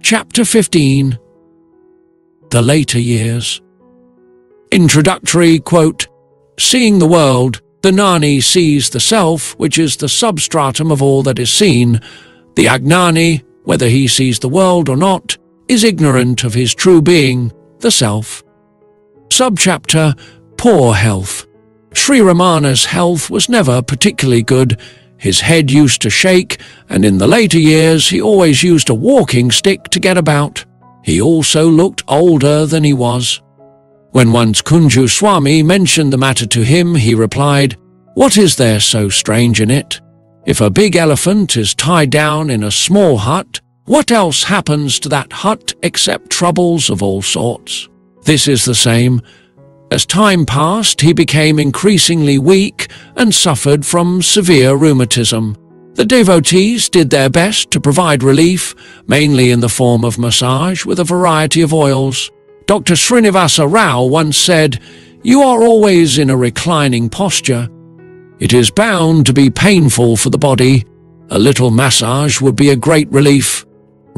Chapter 15. The Later Years. Introductory quote, "Seeing the world, the Gnani sees the self, which is the substratum of all that is seen. The Agnani, whether he sees the world or not, is ignorant of his true being, the self." Subchapter, Poor Health. Sri Ramana's health was never particularly good. His head used to shake, and in the later years he always used a walking stick to get about. He also looked older than he was. When once Kunju Swami mentioned the matter to him, he replied, "What is there so strange in it? If a big elephant is tied down in a small hut, what else happens to that hut except troubles of all sorts? This is the same. As time passed, he became increasingly weak and suffered from severe rheumatism. The devotees did their best to provide relief, mainly in the form of massage with a variety of oils. Dr. Srinivasa Rao once said, "You are always in a reclining posture. It is bound to be painful for the body. A little massage would be a great relief."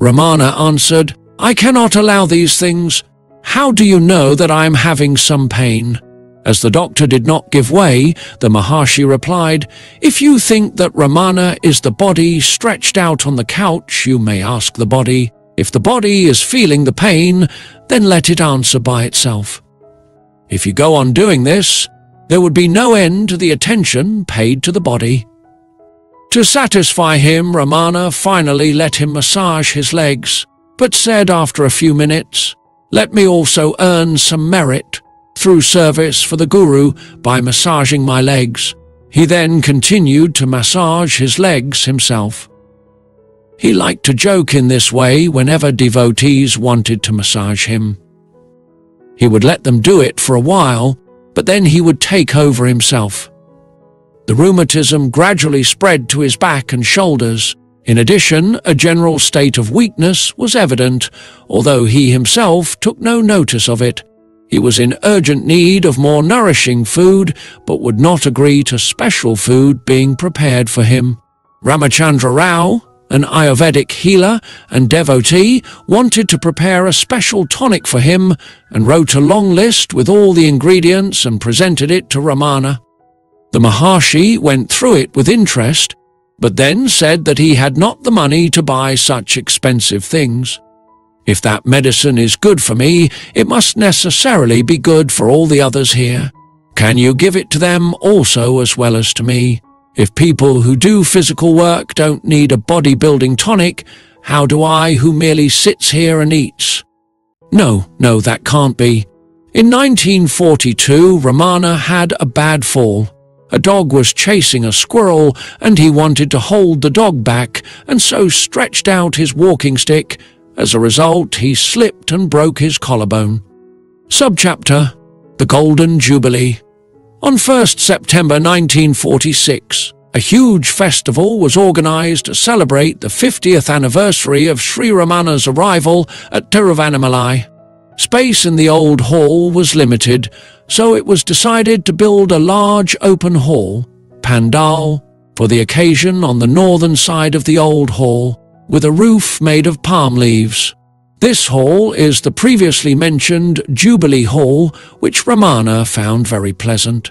Ramana answered, "I cannot allow these things. How do you know that I am having some pain?" As the doctor did not give way, the Maharshi replied, "If you think that Ramana is the body stretched out on the couch, you may ask the body. If the body is feeling the pain, then let it answer by itself. If you go on doing this, there would be no end to the attention paid to the body." To satisfy him, Ramana finally let him massage his legs, but said after a few minutes, "Let me also earn some merit through service for the Guru by massaging my legs." He then continued to massage his legs himself. He liked to joke in this way whenever devotees wanted to massage him. He would let them do it for a while, but then he would take over himself. The rheumatism gradually spread to his back and shoulders. In addition, a general state of weakness was evident, although he himself took no notice of it. He was in urgent need of more nourishing food, but would not agree to special food being prepared for him. Ramachandra Rao, an Ayurvedic healer and devotee, wanted to prepare a special tonic for him and wrote a long list with all the ingredients and presented it to Ramana. The Maharshi went through it with interest, but then said that he had not the money to buy such expensive things. "If that medicine is good for me, it must necessarily be good for all the others here. Can you give it to them also as well as to me? If people who do physical work don't need a bodybuilding tonic, how do I, who merely sits here and eats?" No, that can't be. In 1942, Ramana had a bad fall. A dog was chasing a squirrel, and he wanted to hold the dog back, and so stretched out his walking stick. As a result, he slipped and broke his collarbone. Subchapter, The Golden Jubilee. On 1st September 1946, a huge festival was organized to celebrate the 50th anniversary of Sri Ramana's arrival at Tiruvannamalai. Space in the old hall was limited, so it was decided to build a large open hall, pandal, for the occasion on the northern side of the old hall, with a roof made of palm leaves. This hall is the previously mentioned Jubilee Hall, which Ramana found very pleasant.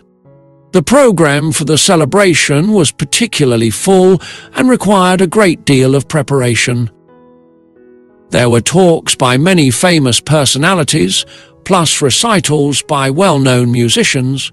The program for the celebration was particularly full and required a great deal of preparation. There were talks by many famous personalities, plus recitals by well-known musicians.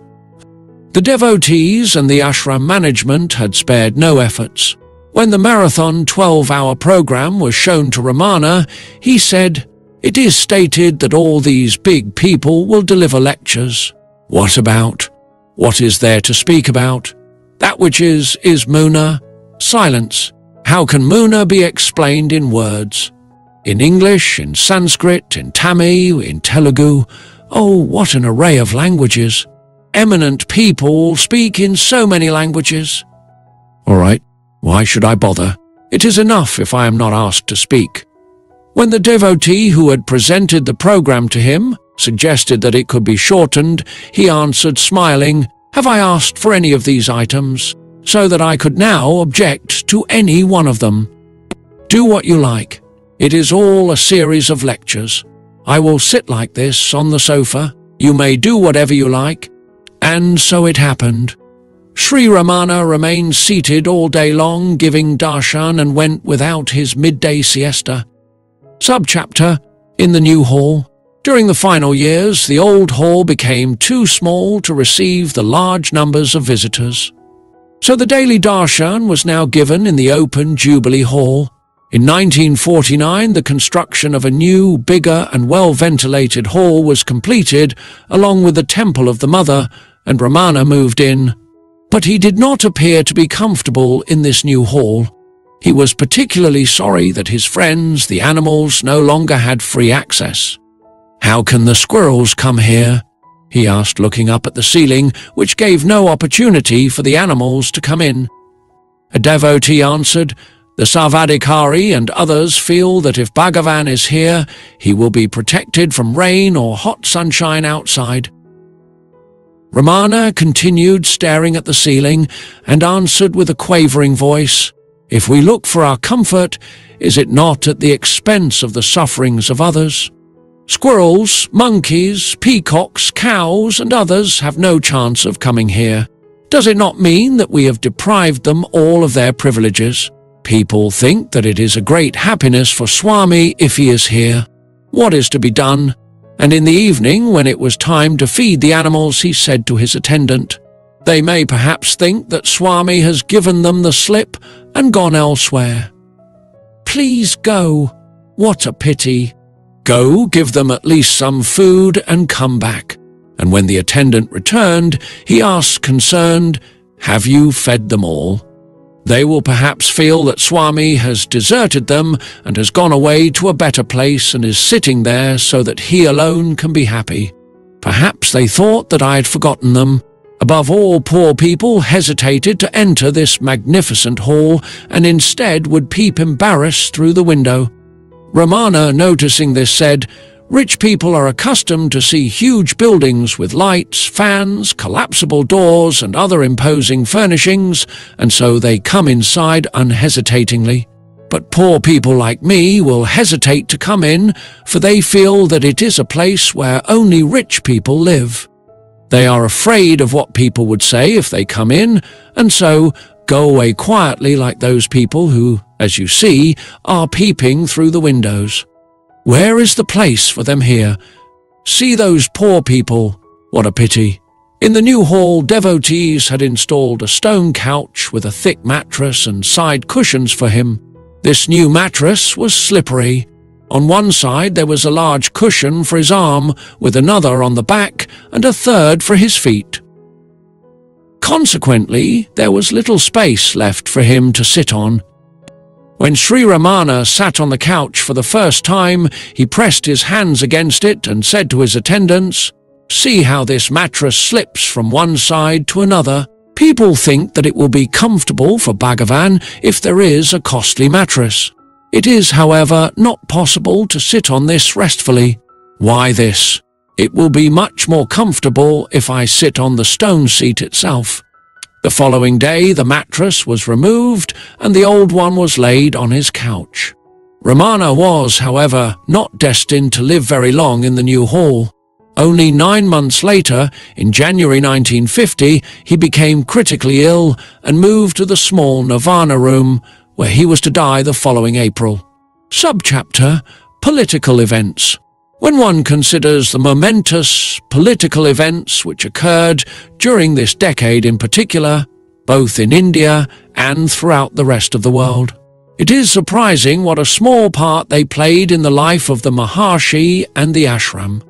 The devotees and the ashram management had spared no efforts. When the marathon 12-hour program was shown to Ramana, he said, "It is stated that all these big people will deliver lectures. What about? What is there to speak about? That which is Muna, silence. How can Muna be explained in words? In English, in Sanskrit, in Tamil, in Telugu. Oh, what an array of languages. Eminent people speak in so many languages. All right, why should I bother? It is enough if I am not asked to speak." When the devotee who had presented the program to him suggested that it could be shortened, he answered smiling, "Have I asked for any of these items, so that I could now object to any one of them? Do what you like. It is all a series of lectures. I will sit like this on the sofa. You may do whatever you like." And so it happened. Sri Ramana remained seated all day long giving darshan and went without his midday siesta. Subchapter: In the new hall. During the final years, the old hall became too small to receive the large numbers of visitors. So the daily darshan was now given in the open Jubilee Hall. In 1949, the construction of a new, bigger and well-ventilated hall was completed, along with the Temple of the Mother, and Ramana moved in. But he did not appear to be comfortable in this new hall. He was particularly sorry that his friends, the animals, no longer had free access. "How can the squirrels come here?" he asked, looking up at the ceiling, which gave no opportunity for the animals to come in. A devotee answered, "The Sarvadhikari and others feel that if Bhagawan is here, he will be protected from rain or hot sunshine outside." Ramana continued staring at the ceiling and answered with a quavering voice, "If we look for our comfort, is it not at the expense of the sufferings of others? Squirrels, monkeys, peacocks, cows, and others have no chance of coming here. Does it not mean that we have deprived them all of their privileges? People think that it is a great happiness for Swami if he is here. What is to be done?" And in the evening, when it was time to feed the animals, he said to his attendant, "They may perhaps think that Swami has given them the slip and gone elsewhere. Please go. What a pity. Go, give them at least some food and come back." And when the attendant returned, he asked concerned, "Have you fed them all? They will perhaps feel that Swami has deserted them and has gone away to a better place and is sitting there so that he alone can be happy. Perhaps they thought that I had forgotten them." Above all, poor people hesitated to enter this magnificent hall and instead would peep embarrassed through the window. Ramana, noticing this, said, "Rich people are accustomed to see huge buildings with lights, fans, collapsible doors and other imposing furnishings, and so they come inside unhesitatingly. But poor people like me will hesitate to come in, for they feel that it is a place where only rich people live. They are afraid of what people would say if they come in, and so go away quietly like those people who, as you see, are peeping through the windows. Where is the place for them here? See those poor people. What a pity." In the new hall, devotees had installed a stone couch with a thick mattress and side cushions for him. This new mattress was slippery. On one side there was a large cushion for his arm, with another on the back and a third for his feet. Consequently, there was little space left for him to sit on. When Sri Ramana sat on the couch for the first time, he pressed his hands against it and said to his attendants, "See how this mattress slips from one side to another. People think that it will be comfortable for Bhagawan if there is a costly mattress. It is, however, not possible to sit on this restfully. Why this? It will be much more comfortable if I sit on the stone seat itself." The following day, the mattress was removed and the old one was laid on his couch. Ramana was, however, not destined to live very long in the new hall. Only 9 months later, in January 1950, he became critically ill and moved to the small Nirvana room, where he was to die the following April. Subchapter: Political Events. When one considers the momentous political events which occurred during this decade in particular, both in India and throughout the rest of the world, it is surprising what a small part they played in the life of the Maharshi and the ashram.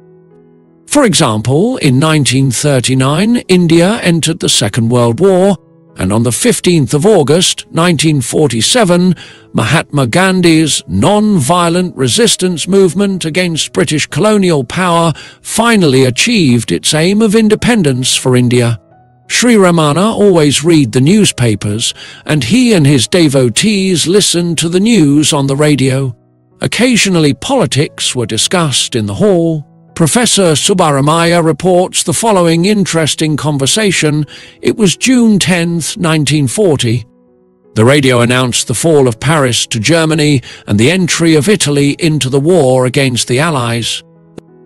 For example, in 1939, India entered the Second World War, and on the 15th of August 1947, Mahatma Gandhi's non-violent resistance movement against British colonial power finally achieved its aim of independence for India. Sri Ramana always read the newspapers, and he and his devotees listened to the news on the radio. Occasionally politics were discussed in the hall. Professor Subbaramaya reports the following interesting conversation. It was June 10, 1940. The radio announced the fall of Paris to Germany and the entry of Italy into the war against the Allies.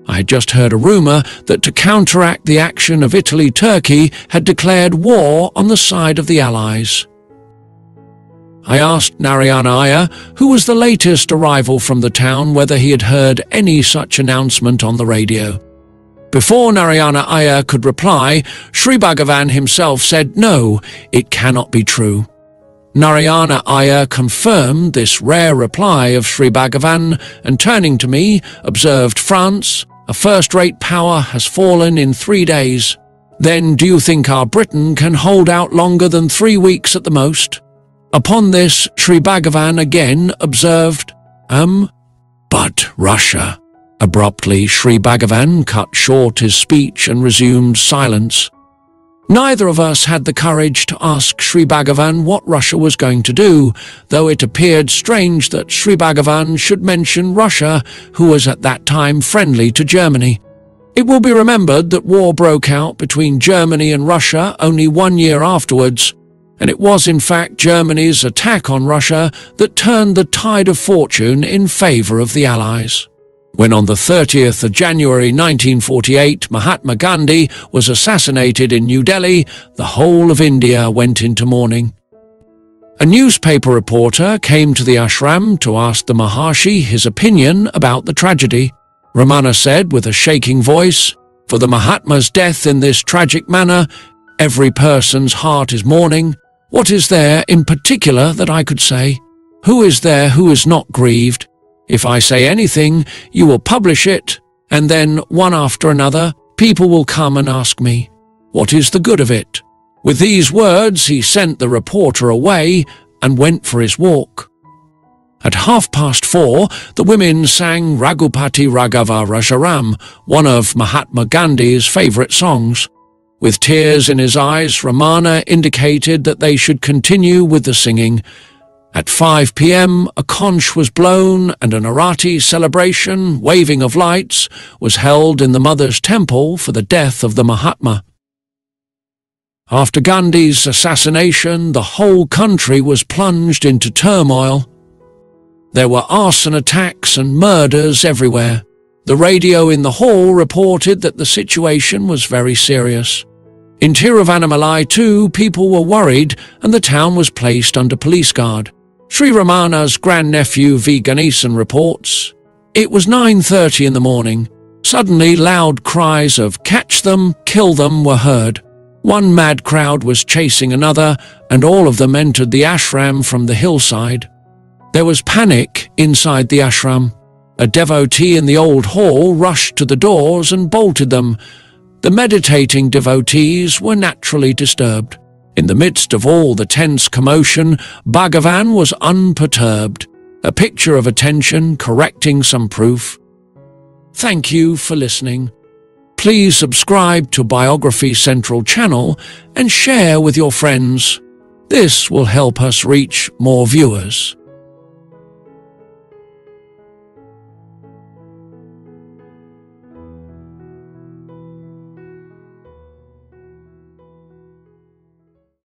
I had just heard a rumour that to counteract the action of Italy, Turkey had declared war on the side of the Allies. I asked Narayana Iyer, who was the latest arrival from the town, whether he had heard any such announcement on the radio. Before Narayana Iyer could reply, Sri Bhagawan himself said, "No, it cannot be true." Narayana Iyer confirmed this rare reply of Sri Bhagawan and, turning to me, observed, "France, a first-rate power, has fallen in 3 days. Then do you think our Britain can hold out longer than 3 weeks at the most?" Upon this, Sri Bhagawan again observed, "But Russia." Abruptly, Sri Bhagawan cut short his speech and resumed silence. Neither of us had the courage to ask Sri Bhagawan what Russia was going to do, though it appeared strange that Sri Bhagawan should mention Russia, who was at that time friendly to Germany. It will be remembered that war broke out between Germany and Russia only 1 year afterwards, and it was in fact Germany's attack on Russia that turned the tide of fortune in favour of the Allies. When on the 30th of January 1948 Mahatma Gandhi was assassinated in New Delhi, the whole of India went into mourning. A newspaper reporter came to the ashram to ask the Maharshi his opinion about the tragedy. Ramana said with a shaking voice, "For the Mahatma's death in this tragic manner, every person's heart is mourning. What is there in particular that I could say? Who is there who is not grieved? If I say anything, you will publish it, and then, one after another, people will come and ask me, what is the good of it?" With these words, he sent the reporter away and went for his walk. At 4:30, the women sang Raghupati Raghava Rajaram, one of Mahatma Gandhi's favourite songs. With tears in his eyes, Ramana indicated that they should continue with the singing. At 5 p.m, a conch was blown and an arati celebration, waving of lights, was held in the Mother's Temple for the death of the Mahatma. After Gandhi's assassination, the whole country was plunged into turmoil. There were arson attacks and murders everywhere. The radio in the hall reported that the situation was very serious. In Tiruvannamalai too, people were worried and the town was placed under police guard. Sri Ramana's grandnephew V. Ganesan reports, "It was 9:30 in the morning. Suddenly loud cries of 'catch them, kill them' were heard. One mad crowd was chasing another, and all of them entered the ashram from the hillside. There was panic inside the ashram. A devotee in the old hall rushed to the doors and bolted them. The meditating devotees were naturally disturbed. In the midst of all the tense commotion, Bhagawan was unperturbed, a picture of attention correcting some proof." Thank you for listening. Please subscribe to Biography Central channel and share with your friends. This will help us reach more viewers.